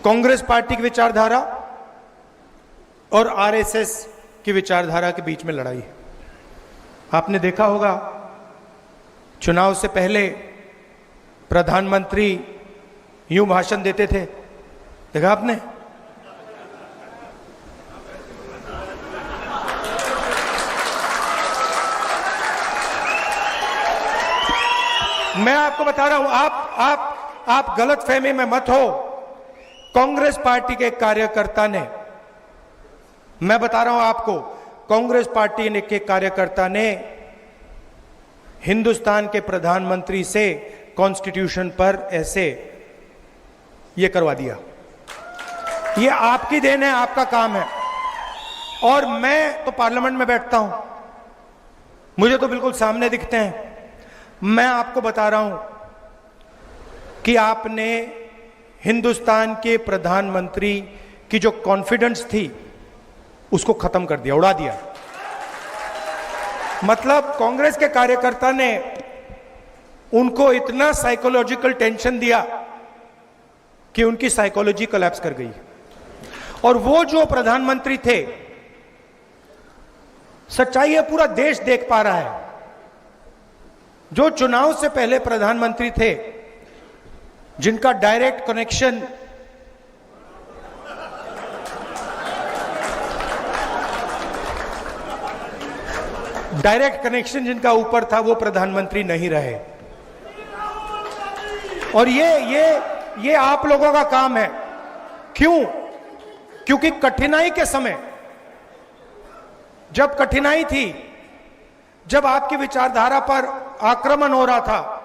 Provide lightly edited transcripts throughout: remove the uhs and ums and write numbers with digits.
Congress party की विचारधारा और आरएसएस की विचारधारा के बीच में लड़ाई है। आपने देखा होगा चुनाव से पहले प्रधानमंत्री यूं भाषण देते थे, देखा आपने? मैं आपको बता रहा हूं, आप गलत फहमी में मत हो। कांग्रेस पार्टी के कार्यकर्ता ने, मैं बता रहा हूं आपको, कांग्रेस पार्टी के कार्यकर्ता ने हिंदुस्तान के प्रधानमंत्री से कॉन्स्टिट्यूशन पर ऐसे ये करवा दिया। ये आपकी देन है, आपका काम है। और मैं तो पार्लियामेंट में बैठता हूं, मुझे तो बिल्कुल सामने दिखते हैं। मैं आपको बता रहा हूं कि आपने हिंदुस्तान के प्रधानमंत्री की जो कॉन्फिडेंस थी उसको खत्म कर दिया, उड़ा दिया। मतलब कांग्रेस के कार्यकर्ता ने उनको इतना साइकोलॉजिकल टेंशन दिया कि उनकी साइकोलॉजी कोलैप्स कर गई। और वो जो प्रधानमंत्री थे, सच्चाई है पूरा देश देख पा रहा है, जो चुनाव से पहले प्रधानमंत्री थे, जिनका डायरेक्ट कनेक्शन जिनका ऊपर था, वो प्रधानमंत्री नहीं रहे। और ये आप लोगों का काम है। क्यों? क्योंकि कठिनाई के समय, जब कठिनाई थी, जब आपकी विचारधारा पर आक्रमण हो रहा था,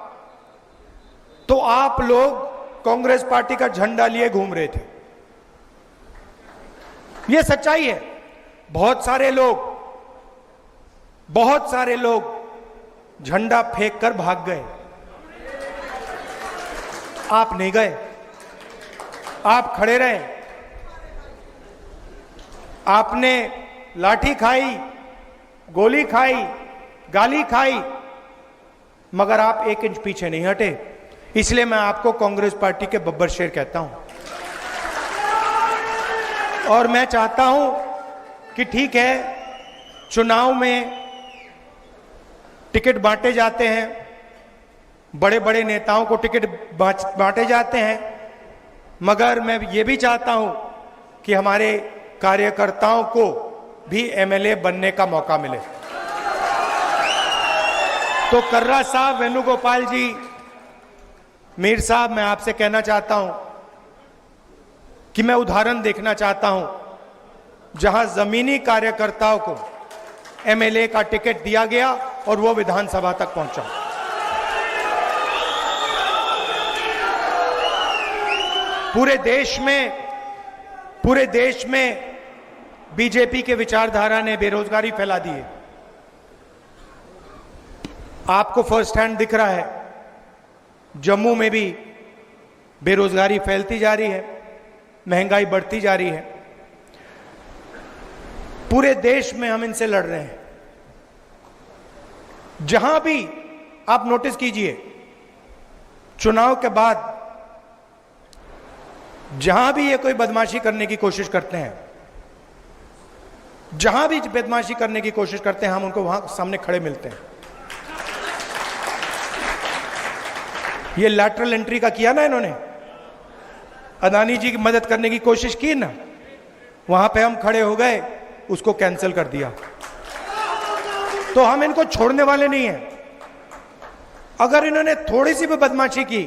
तो आप लोग कांग्रेस पार्टी का झंडा लिए घूम रहे थे। यह सच्चाई है। बहुत सारे लोग झंडा फेंक कर भाग गए। आप नहीं गए, आप खड़े रहे। आपने लाठी खाई, गोली खाई, गाली खाई, मगर आप 1 इंच पीछे नहीं हटे। इसलिए मैं आपको कांग्रेस पार्टी के बब्बर शेर कहता हूं। और मैं चाहता हूं कि ठीक है, चुनाव में टिकट बांटे जाते हैं, बड़े बड़े नेताओं को टिकट बांटे जाते हैं, मगर मैं ये भी चाहता हूं कि हमारे कार्यकर्ताओं को भी एमएलए बनने का मौका मिले। तो कर्रा साहब, वेणुगोपाल जी, मीर साहब, मैं आपसे कहना चाहता हूं कि मैं उदाहरण देखना चाहता हूं जहां जमीनी कार्यकर्ताओं को एमएलए का टिकट दिया गया और वो विधानसभा तक पहुंचा। पूरे देश में बीजेपी के विचारधारा ने बेरोजगारी फैला दी है। आपको फर्स्ट हैंड दिख रहा है, जम्मू में भी बेरोजगारी फैलती जा रही है, महंगाई बढ़ती जा रही है। पूरे देश में हम इनसे लड़ रहे हैं। जहां भी आप नोटिस कीजिए, चुनाव के बाद जहां भी ये कोई बदमाशी करने की कोशिश करते हैं, जहां भी बदमाशी करने की कोशिश करते हैं, हम उनको वहां सामने खड़े मिलते हैं। ये लैटरल एंट्री का किया ना इन्होंने, अदानी जी की मदद करने की कोशिश की ना, वहां पे हम खड़े हो गए, उसको कैंसिल कर दिया। तो हम इनको छोड़ने वाले नहीं हैं। अगर इन्होंने थोड़ी सी भी बदमाशी की,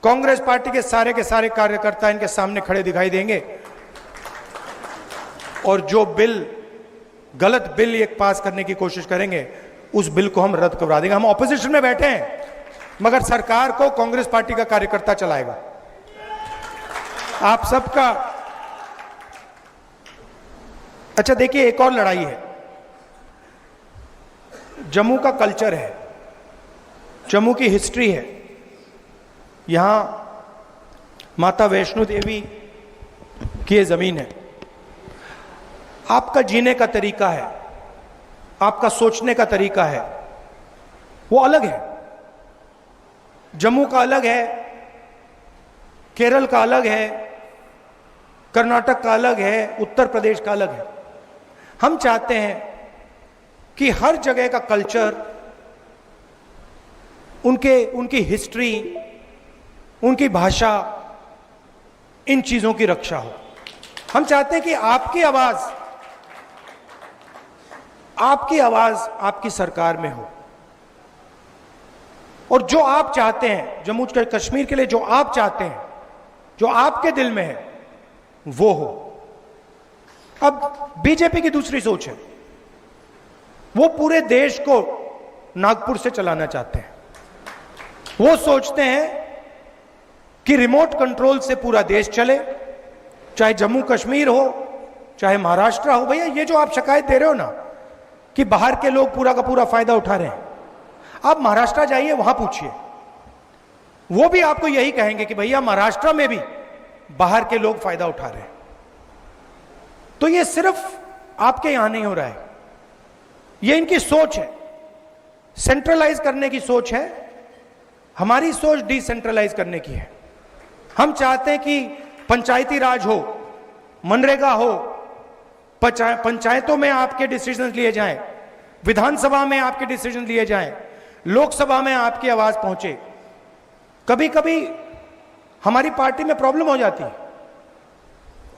कांग्रेस पार्टी के सारे कार्यकर्ता इनके सामने खड़े दिखाई देंगे। और जो गलत बिल एक पास करने की कोशिश करेंगे, उस बिल को हम रद्द करवा देंगे। हम ऑपोजिशन में बैठे हैं, मगर सरकार को कांग्रेस पार्टी का कार्यकर्ता चलाएगा। आप सबका अच्छा देखिए, एक और लड़ाई है। जम्मू का कल्चर है, जम्मू की हिस्ट्री है। यहां माता वैष्णो देवी की ये जमीन है। आपका जीने का तरीका है, आपका सोचने का तरीका है, वो अलग है। जम्मू का अलग है, केरल का अलग है, कर्नाटक का अलग है, उत्तर प्रदेश का अलग है। हम चाहते हैं कि हर जगह का कल्चर, उनकी हिस्ट्री, उनकी भाषा, इन चीजों की रक्षा हो। हम चाहते हैं कि आपकी आवाज आपकी सरकार में हो, और जो आप चाहते हैं जम्मू कश्मीर के लिए, जो आप चाहते हैं, जो आपके दिल में है, वो हो। अब बीजेपी की दूसरी सोच है, वो पूरे देश को नागपुर से चलाना चाहते हैं। वो सोचते हैं कि रिमोट कंट्रोल से पूरा देश चले, चाहे जम्मू कश्मीर हो, चाहे महाराष्ट्र हो। भैया, ये जो आप शिकायत दे रहे हो ना कि बाहर के लोग पूरा का पूरा फायदा उठा रहे हैं, आप महाराष्ट्र जाइए, वहां पूछिए, वो भी आपको यही कहेंगे कि भैया महाराष्ट्र में भी बाहर के लोग फायदा उठा रहे हैं। तो ये सिर्फ आपके यहां नहीं हो रहा है, ये इनकी सोच है, सेंट्रलाइज करने की सोच है। हमारी सोच डिसेंट्रलाइज करने की है। हम चाहते हैं कि पंचायती राज हो, मनरेगा हो, पंचायतों में आपके डिसीजन लिए जाएं, विधानसभा में आपके डिसीजन लिए जाएं, लोकसभा में आपकी आवाज पहुंचे। कभी कभी हमारी पार्टी में प्रॉब्लम हो जाती है,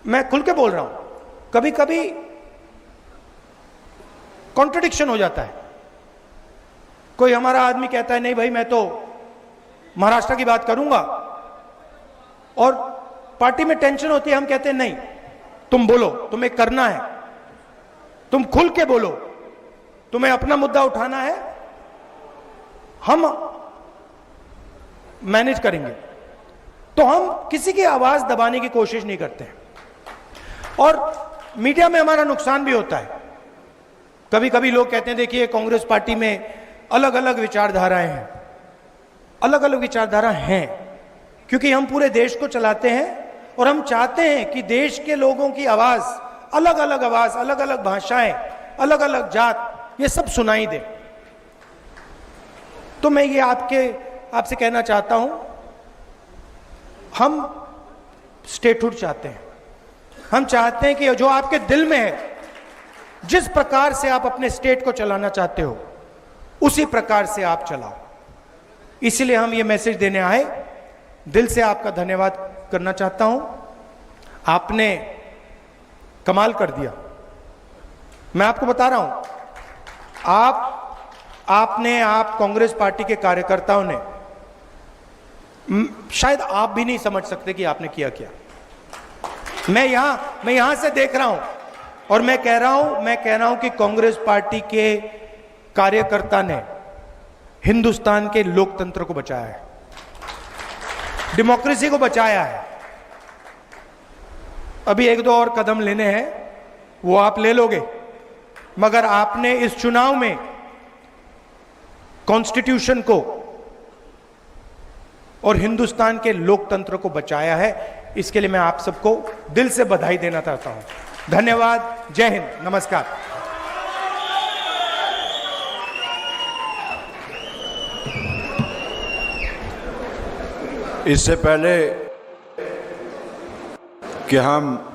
मैं खुल के बोल रहा हूं, कभी कभी कॉन्ट्रडिक्शन हो जाता है। कोई हमारा आदमी कहता है नहीं भाई मैं तो महाराष्ट्र की बात करूंगा, और पार्टी में टेंशन होती है, हम कहते हैं नहीं तुम बोलो, तुम्हें करना है, तुम खुल के बोलो, तुम्हें अपना मुद्दा उठाना है, हम मैनेज करेंगे। तो हम किसी की आवाज दबाने की कोशिश नहीं करते हैं, और मीडिया में हमारा नुकसान भी होता है। कभी कभी लोग कहते हैं देखिए कांग्रेस पार्टी में अलग अलग विचारधाराएं हैं, अलग अलग विचारधारा हैं, क्योंकि हम पूरे देश को चलाते हैं और हम चाहते हैं कि देश के लोगों की आवाज, अलग अलग भाषाएं, अलग अलग जात, ये सब सुनाई दे। तो मैं ये आपसे कहना चाहता हूं, हम स्टेटहुड चाहते हैं। हम चाहते हैं कि जो आपके दिल में है, जिस प्रकार से आप अपने स्टेट को चलाना चाहते हो, उसी प्रकार से आप चलाओ। इसलिए हम ये मैसेज देने आए। दिल से आपका धन्यवाद करना चाहता हूं, आपने कमाल कर दिया। मैं आपको बता रहा हूं, आप कांग्रेस पार्टी के कार्यकर्ताओं ने, शायद आप भी नहीं समझ सकते कि आपने किया क्या। मैं यहां से देख रहा हूं, और मैं कह रहा हूं कि कांग्रेस पार्टी के कार्यकर्ता ने हिंदुस्तान के लोकतंत्र को बचाया है, डेमोक्रेसी को बचाया है। अभी एक दो और कदम लेने हैं, वो आप ले लोगे, मगर आपने इस चुनाव में कॉन्स्टिट्यूशन को और हिंदुस्तान के लोकतंत्र को बचाया है। इसके लिए मैं आप सबको दिल से बधाई देना चाहता हूं। धन्यवाद। जय हिंद। नमस्कार। इससे पहले कि हम